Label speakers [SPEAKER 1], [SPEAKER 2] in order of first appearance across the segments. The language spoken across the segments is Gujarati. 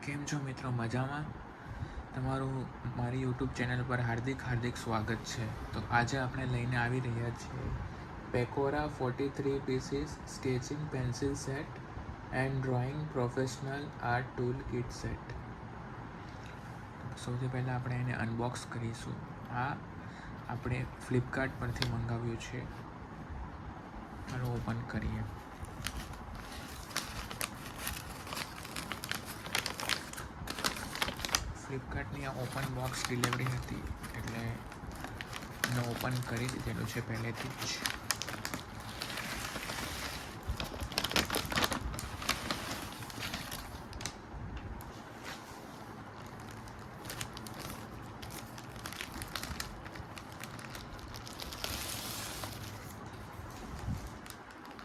[SPEAKER 1] કેમ છો મિત્રો? મજામાં? તમારું મારી યુટ્યુબ ચેનલ પર હાર્દિક સ્વાગત છે. તો આજે આપણે લઈને આવી રહ્યા છીએ પેકોરા 43 pieces sketching pencil set and drawing professional art tool kit set. સૌથી પહેલાં આપણે એને અનબોક્સ કરીશું. આ આપણે ફ્લિપકાર્ટ પરથી મંગાવ્યું છે. ચાલો ઓપન કરીએ. ફ્લિપકાર્ટની આ ઓપન બોક્સ ડિલિવરી હતી એટલે મેં ઓપન કરી દીધેલું છે પહેલેથી જ.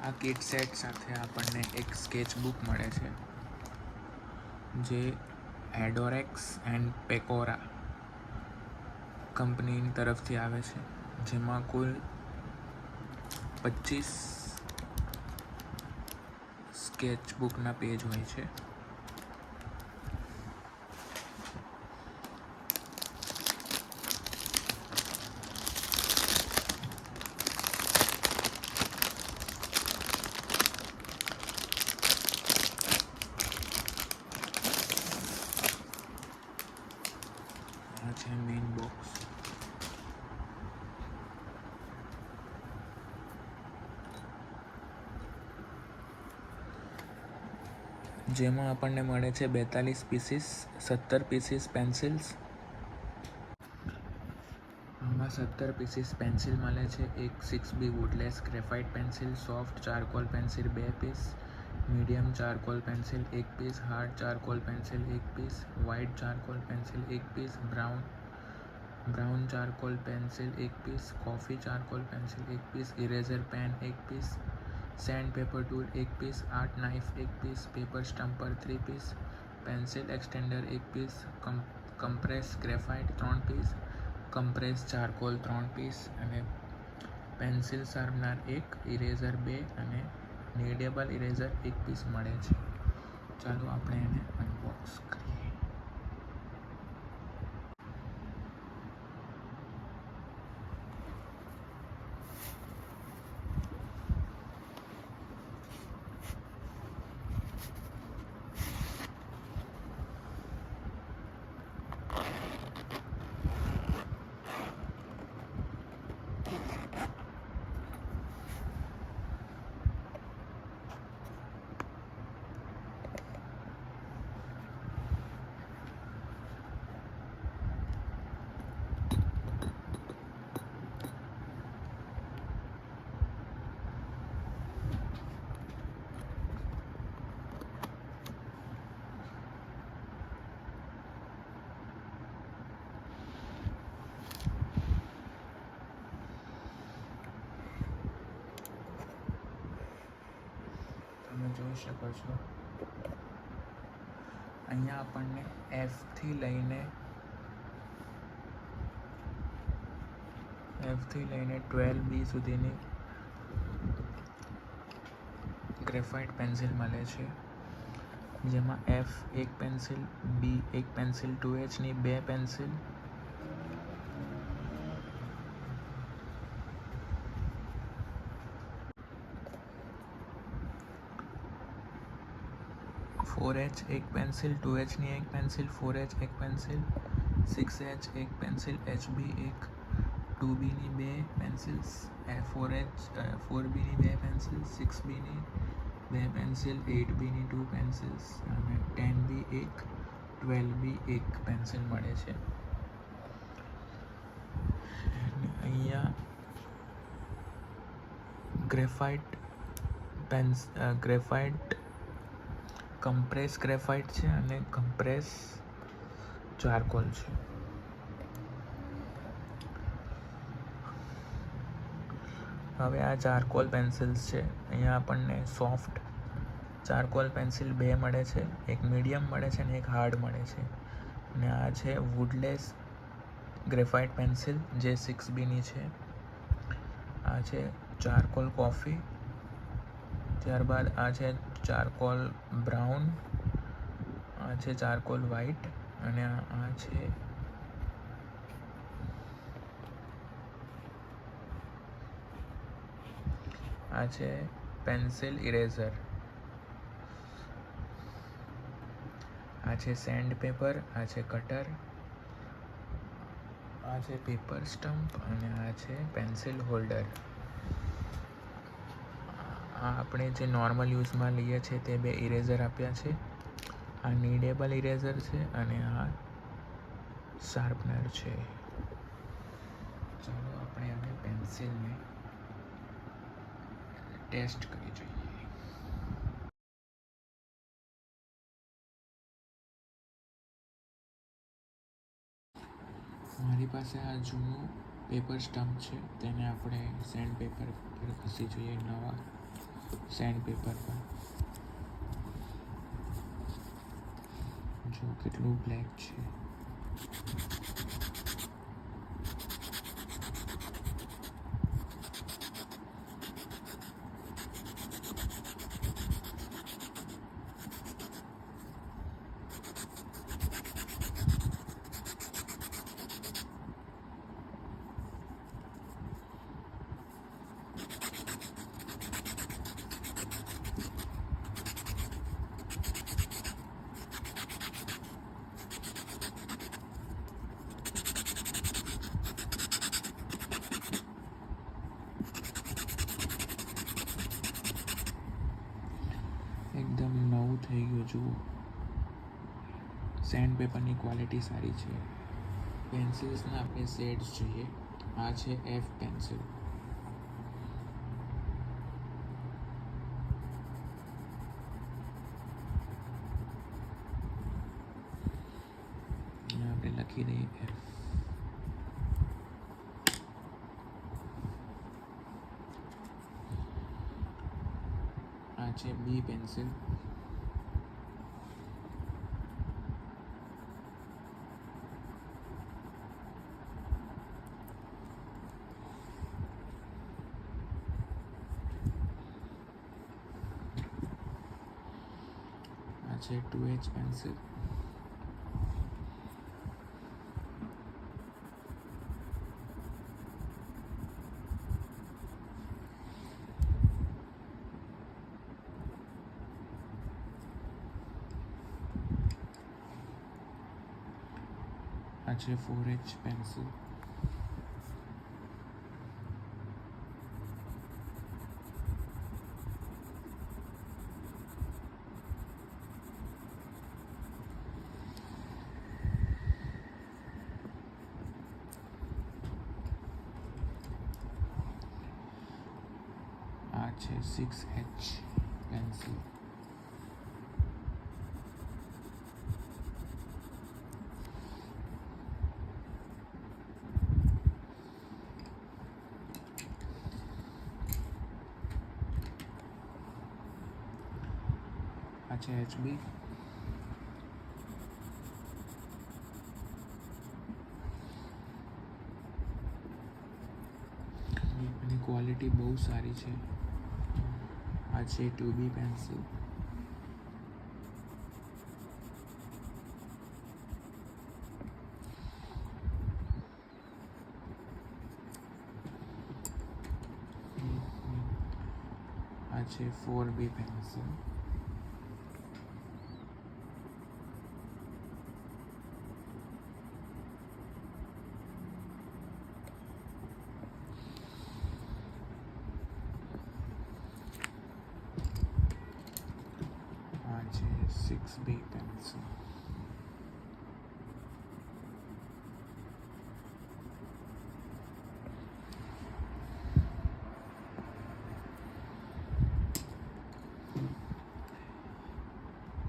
[SPEAKER 1] આ કિટ સેટ સાથે આપણને એક સ્કેચ બુક મળે છે જે એડોરેક્સ એન્ડ પેકોરા કંપનીની તરફથી આવે છે, જેમાં કુલ 25 સ્કેચ બુકના પેજ હોય છે. આ છે મેઇન બોક્સ. જેમાં આપણને મળે છે 42 પીસીસ, 17 પીસીસ પેન્સિલ્સ. આમાં 17 પીસીસ પેન્સિલ મળે છે. એક 6B woodless graphite pencil, soft charcoal pencil 2 piece, medium charcoal pencil 1 piece, hard charcoal pencil 1 piece, white charcoal pencil 1 piece, brown charcoal pencil 1 piece, coffee charcoal pencil 1 piece, eraser pen 1 piece, sand paper tool 1 piece, art knife 1 piece, paper stumper 3 piece, pencil extender 1 piece, compress graphite 3 piece, compress charcoal 3 piece અને પેન્સિલ શાર્પનર 1, ઇરેઝર 2 અને નીડેબલ ઇરેઝર 1 પીસ મળે છે. ચાલો આપણે એને અનબોક્સ કરીએ. તમે જોઈ શકો છો અહીંયા આપણને F થી લઈને 12B સુધીની ગ્રેફાઇટ પેન્સિલ મળે છે, જેમાં F એક પેન્સિલ, B એક પેન્સિલ, 2Hની 2 પેન્સિલ, H એક પેન્સિલ, 2Hની એક પેન્સિલ, 4H એક પેન્સિલ, 6H એક પેન્સિલ, HB એક, 2Bની 2 પેન્સિલ્સ, 4Bની 2 પેન્સિલ, 6Bની 2 પેન્સિલ, 8Bની 2 પેન્સિલ્સ અને 10B એક, 12B એક પેન્સિલ મળે છે. અહીંયા ગ્રેફાઇટ કમ્પ્રેસ ગ્રેફાઇટ છે અને કમ્પ્રેસ ચારકોલ છે. હવે આ ચારકોલ પેન્સિલ્સ છે. અહીંયા આપણને સોફ્ટ ચારકોલ પેન્સિલ 2 મળે છે, એક મીડિયમ મળે છે અને એક હાર્ડ મળે છે. અને આ છે વુડલેસ ગ્રેફાઇટ પેન્સિલ જે 6Bની છે. આ છે ચારકોલ કોફી. ત્યારબાદ આ છે ચારકોલ બ્રાઉન, આ છે ચારકોલ વ્હાઇટ અને આ છે પેન્સિલ ઇરેઝર. આ છે સેન્ડ પેપર, આ છે કટર, આ છે પેપર સ્ટમ્પ અને આ છે પેન્સિલ હોલ્ડર. આ આપણે જે નોર્મલ યુઝમાં લઈએ છીએ તે બે ઇરેઝર આપ્યા છે. આ નીડેબલ ઇરેઝર છે અને આ શાર્પનર છે. ચાલો આપણે હવે પેન્સિલને ટેસ્ટ કરી જોઈએ. મારી પાસે આ જૂનું પેપર સ્ટમ્પ છે, તેને આપણે સેન્ડ પેપર પર ઘસી જોઈએ. નવા સેન્ડ પેપર પર જો કેટલું બ્લેક છે. એકદમ નવું થઈ ગયું. જુઓ, સેન્ડ પેપરની ક્વોલિટી સારી છે. પેન્સિલ્સના આપણે શેડ્સ જોઈએ. આ છે એફ પેન્સિલ. આપણે લખી દઈએ એફ. આ છે બી પેન્સિલ. આ છે 2H પેન્સિલ. આ છે 4H પેન્સિલ. આ છે 6H પેન્સિલ. આ છે HB. એની ક્વોલિટી બહુ સારી છે. આ છે 2B પેન્સિલ. આ છે 4B પેન્સિલ. આ છે 6B પેન્સિલ.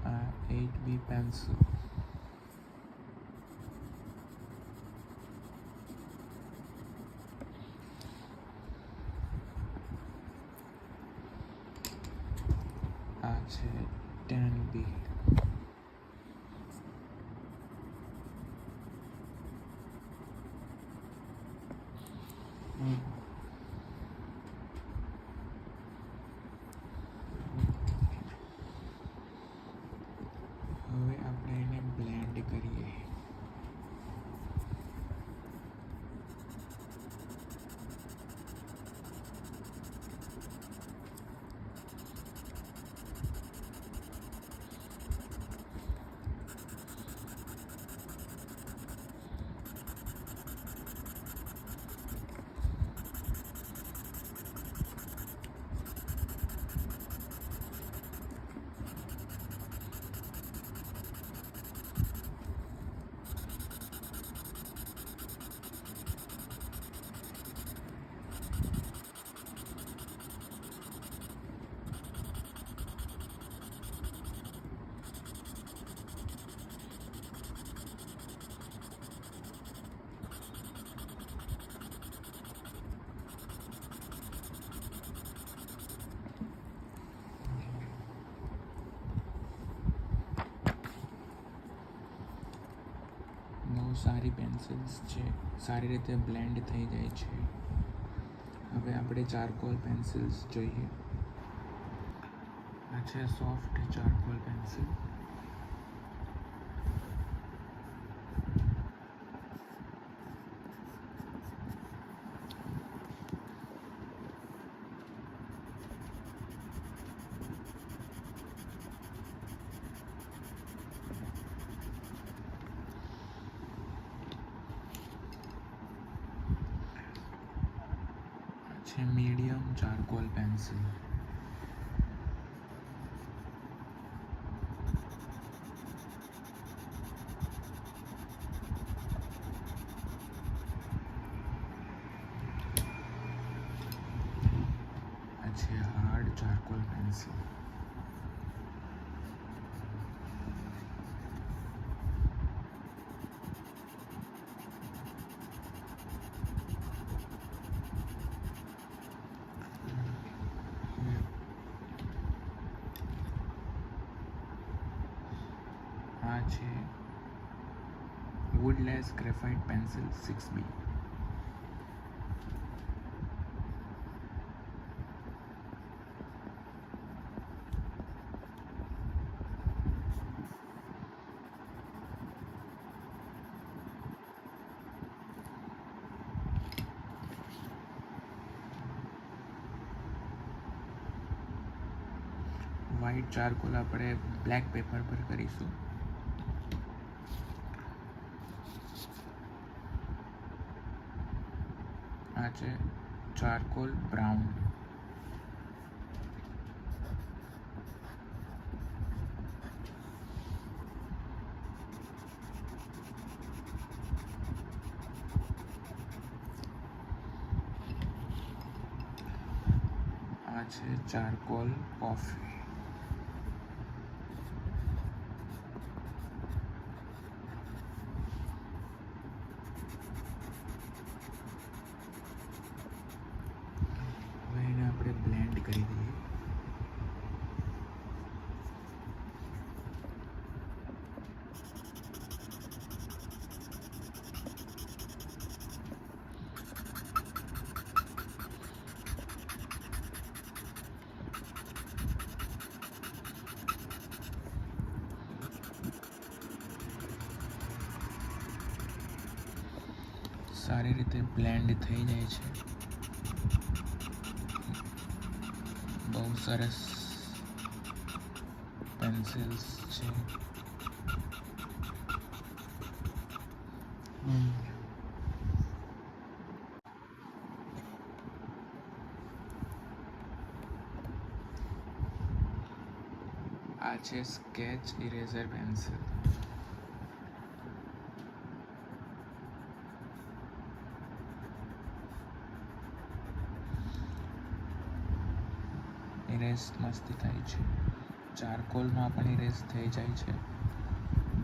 [SPEAKER 1] આ 8B પેન્સિલ. આ છે 10B. હવે આપણે બહુ સારી પેન્સિલ્સ છે, સારી રીતે બ્લેન્ડ થઈ જાય છે. હવે આપણે ચારકોલ પેન્સિલ્સ જોઈએ. આ છે સોફ્ટ ચારકોલ પેન્સિલ. છે મીડિયમ ચારકોલ પેન્સિલ. આ છે હાર્ડ ચારકોલ પેન્સિલ. આ છે woodless graphite pencil 6B. White charcoal આપણે બ્લેક પેપર પર કરીશું. આ છે ચારકોલ બ્રાઉન. આ છે ચારકોલ કોફી. હવે એને આપણે બ્લેન્ડ કરી દઈએ. સારી રીતે બ્લેન્ડ થઈ જાય છે. બહુ સરસ પેન્સિલ્સ છે. આ છે સ્કેચ ઇરેઝર પેન્સિલ. ઇરેઝ મસ્તી થાય છે. ચારકોલમાં પણ ઇરેઝ થઈ જાય છે.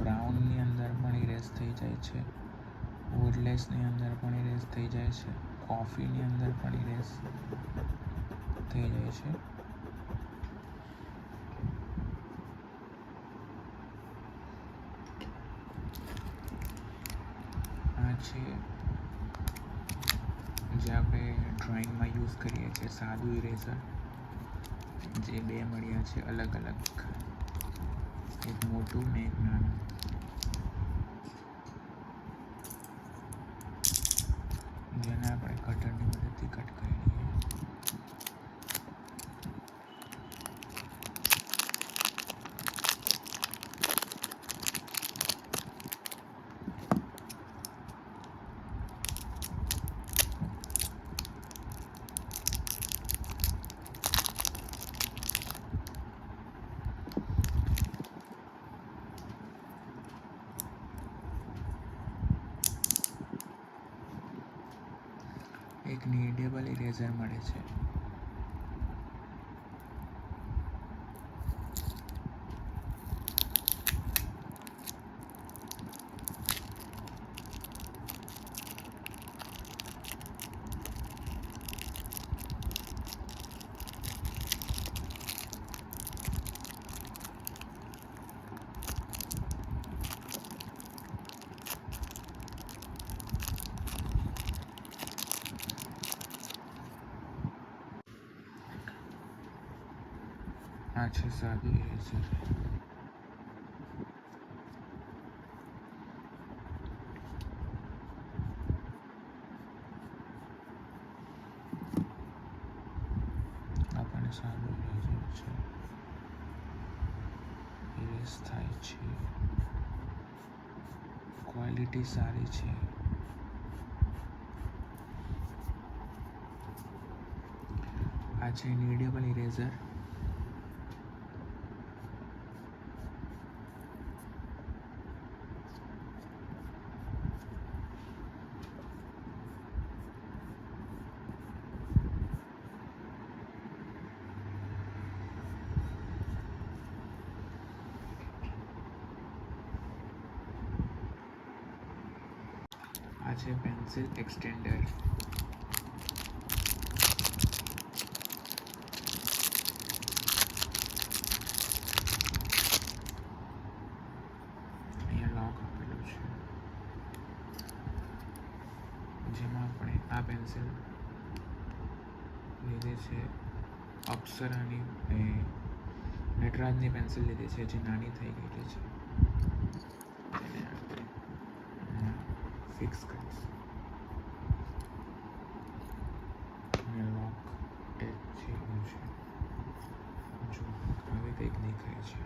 [SPEAKER 1] બ્રાઉનની અંદર પણ ઇરેઝ થઈ જાય છે. વુડલેસની અંદર પણ ઇરેઝ થઈ જાય છે. કોફીની અંદર પણ ઇરેઝ થઈ જાય છે. આ છે જે આપણે ડ્રોઈંગમાં યુઝ કરીએ છીએ સાદું ઇરેઝર. જે બે મળ્યા છે અલગ અલગ, એક મોટું ને એક નાનું. જેને આપણે કટરની મદદથી કટ કરી લઈએ. એક નીડેબલ ઇરેઝર મળે છે. આ છે સાદું ઇરેઝર. આ પણ સાદું ઇરેઝર છે. ઇરેઝ થાય છે. ક્વોલિટી સારી છે. આ છે નીડેબલ ઇરેઝર. આ છે પેન્સિલ એક્સટેન્ડર. જેમાં આપણે આ પેન્સિલ લીધી છે અપ્સરાની નટરાજની પેન્સિલ લીધી છે જે નાની થઈ ગયેલી છે. એને આપણે ફિક્સ કરીશું. અને લોક ટેપ જેવું છે. જો આવી કંઈક દેખાય છે.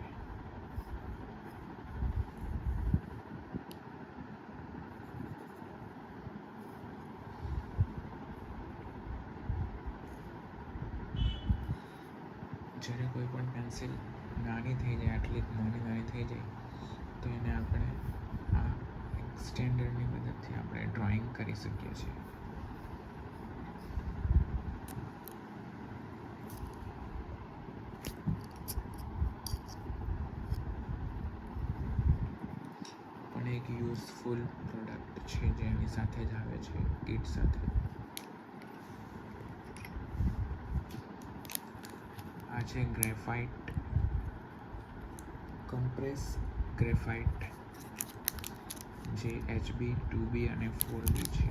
[SPEAKER 1] જ્યારે કોઈ પણ પેન્સિલ નાની થઈ જાય, આટલી નાની થઈ જાય, તો એને આપણે આ એક્સટેન્ડરની મદદથી આપણે ડ્રોઈંગ કરી શકીએ છીએ. પણ એક યુઝફુલ પ્રોડક્ટ છે જે એની સાથે જ આવે છે કિટ સાથે. આ છે ગ્રેફાઇટ, કમ્પ્રેસ ગ્રેફાઇટ, જે HB 2B અને 4B છે.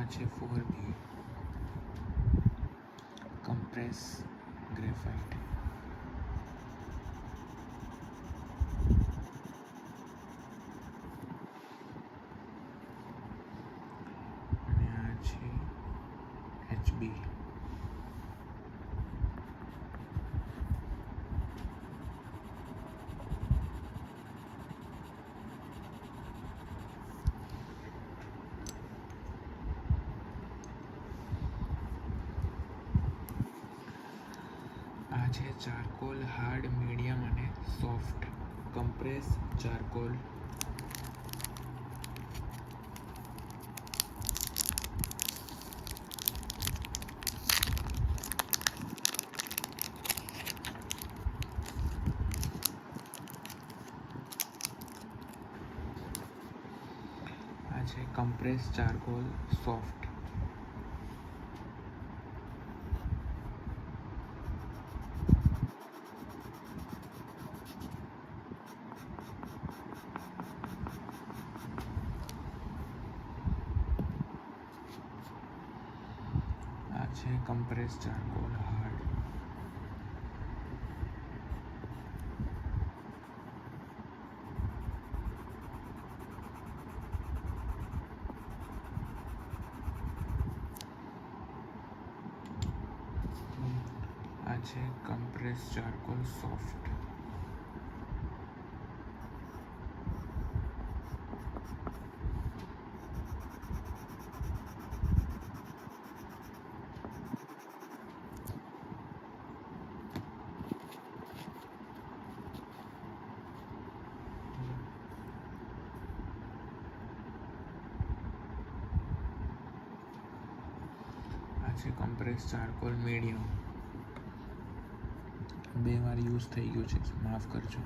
[SPEAKER 1] આ છે 4B, કમ્પ્રેસ ગ્રેફાઇટ. અને આ છે HB. આ છે ચારકોલ, હાર્ડ, મીડિયમ અને સોફ્ટ. Compress charcoal. આ છે કમ્પ્રેસ ચારકોલ સોફ્ટ. આ છે કમ્પ્રેસ ચારકોલ હાર્ડ. આ છે કમ્પ્રેસ ચારકોલ સોફ્ટ. છે કમ્પ્રેસ ચારકોલ મીડિયમ. 2 વાર યુઝ થઈ ગયું છે, માફ કરજો.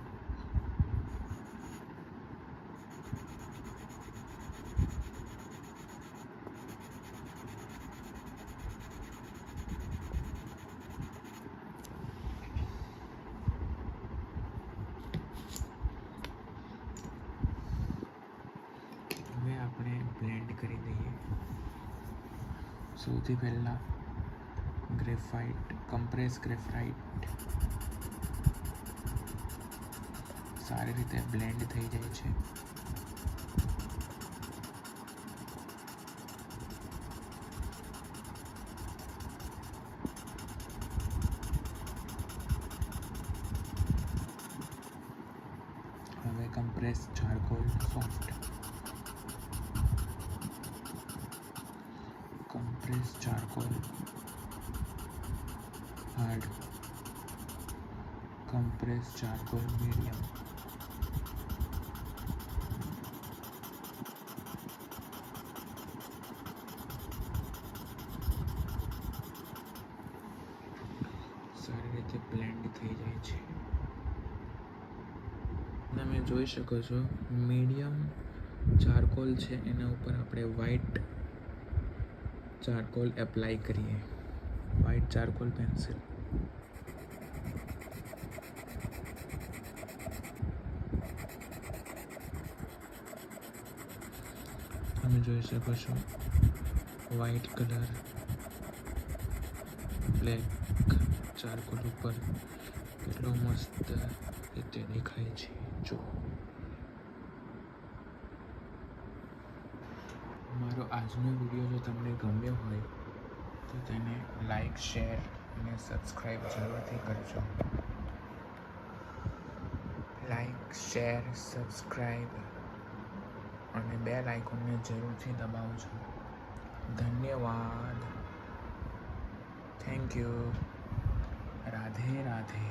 [SPEAKER 1] હવે આપણે બ્લેન્ડ કરી દઈએ. સૌથી પહેલાં કમ્પ્રેસ ગ્રેફાઇટ સારી રીતે બ્લેન્ડ થઈ જાય છે. હવે compress charcoal soft, compress charcoal hard, compress charcoal medium. સારી રીતે બ્લેન્ડ થઈ જાય છે. તમે જોઈ શકો છો મીડિયમ ચારકોલ છે, એના ઉપર આપણે વ્હાઈટ ચારકોલ એપ્લાય કરીએ. White charcoal pencil. તમે જોઈ શકો છો વ્હાઈટ કલર બ્લેક ચારકોલ ઉપર કેટલો મસ્ત રીતે દેખાય છે. જો મારો આજનો વિડીયો જો તમને ગમ્યો હોય તો તેને લાઈક, શેર અને સબસ્ક્રાઈબ જરૂરથી કરજો. લાઈક, શેર, સબસ્ક્રાઈબ અને બેલ આઇકોનને જરૂરથી દબાવજો. ધન્યવાદ. Thank you. રાધે રાધે.